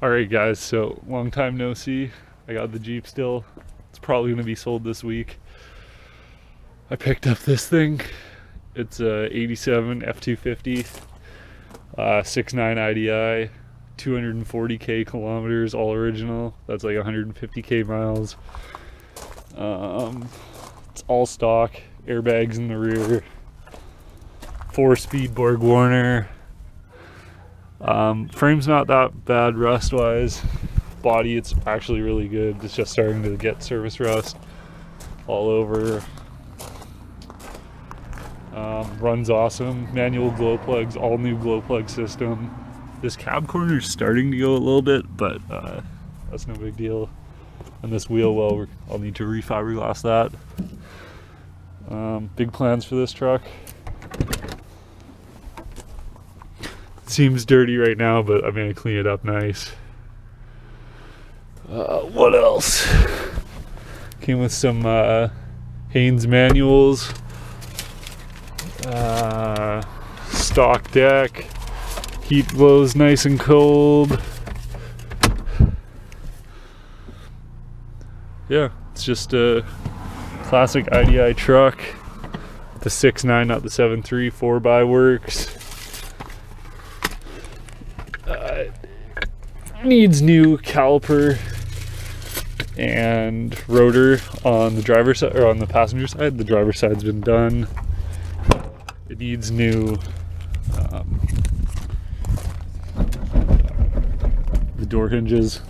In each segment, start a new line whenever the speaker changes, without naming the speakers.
Alright guys, so long time no see. I got the Jeep still. It's probably going to be sold this week. I picked up this thing. It's a 87 F250, 6.9 IDI, 240k kilometers, all original. That's like 150k miles. It's all stock, airbags in the rear, 4-speed Borg Warner. Frame's not that bad rust wise. Body, it's actually really good. It's just starting to get surface rust all over. Runs awesome. Manual glow plugs, all new glow plug system. This cab corner is starting to go a little bit, but that's no big deal. And this wheel well, I'll need to refiberglass that. Big plans for this truck. Seems dirty right now, but I'm gonna clean it up nice. What else? Came with some Haynes manuals, stock deck, heat blows nice and cold. Yeah, it's just a classic IDI truck. The 6.9, not the 7.3. 4x works. Needs new caliper and rotor on the driver's side, or on the passenger side. The driver's side's been done. It needs new the door hinges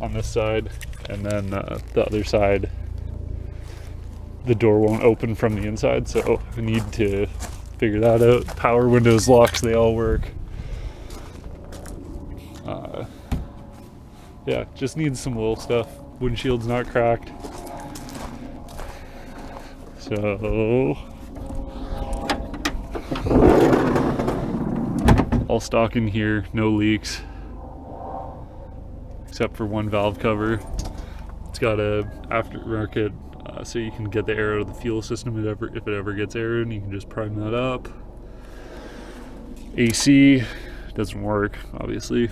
on this side, and then the other side the door won't open from the inside, so I need to figure that out. Power windows, locks, they all work. Yeah, just needs some little stuff. Windshield's not cracked. So all stock in here, no leaks except for one valve cover. It's got a aftermarket so you can get the air out of the fuel system if it ever gets air, and you can just prime that up. AC doesn't work obviously,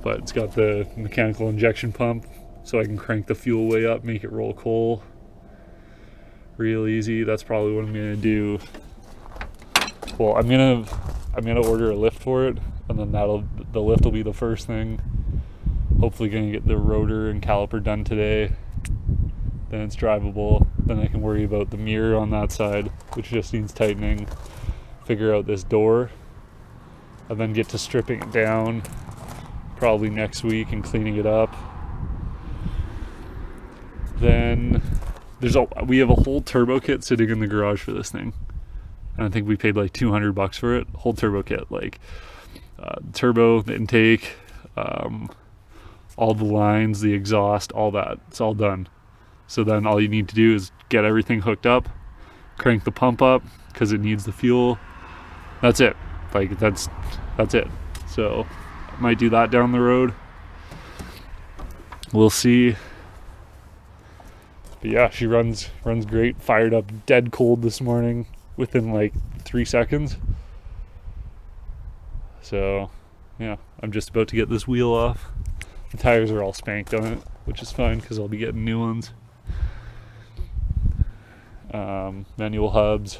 but it's got the mechanical injection pump, so I can crank the fuel way up, make it roll coal real easy. That's probably what I'm gonna do. Well, I'm gonna order a lift for it, and then the lift will be the first thing. Hopefully gonna get the rotor and caliper done today. Then it's drivable. Then I can worry about the mirror on that side, which just needs tightening. Figure out this door, and then get to stripping it down probably next week and cleaning it up. Then we have a whole turbo kit sitting in the garage for this thing, and I think we paid like $200 for it. Whole turbo kit, like turbo, the intake, all the lines, the exhaust, all that. It's all done. So then all you need to do is get everything hooked up, crank the pump up because it needs the fuel. That's it. Like that's it. So I might do that down the road. We'll see. But yeah, she runs great. Fired up dead cold this morning within like 3 seconds. So yeah, I'm just about to get this wheel off. The tires are all spanked on it, which is fine because I'll be getting new ones. Manual hubs.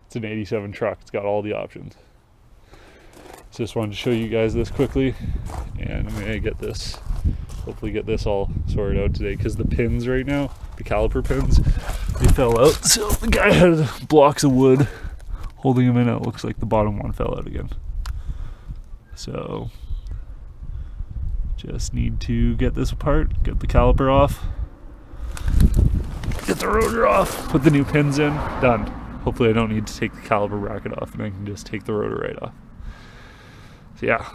It's an 87 truck. It's got all the options. So just wanted to show you guys this quickly, and I'm gonna hopefully get this all sorted out today, because the pins right now, the caliper pins, they fell out. So the guy had blocks of wood holding them in. It looks like the bottom one fell out again. So just need to get this apart, get the caliper off, get the rotor off, put the new pins in, done. Hopefully I don't need to take the caliper bracket off, and I can just take the rotor right off. So yeah,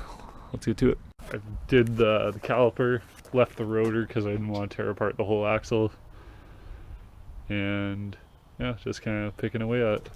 let's get to it. I did the caliper, left the rotor because I didn't want to tear apart the whole axle, and yeah, just kind of picking away at it.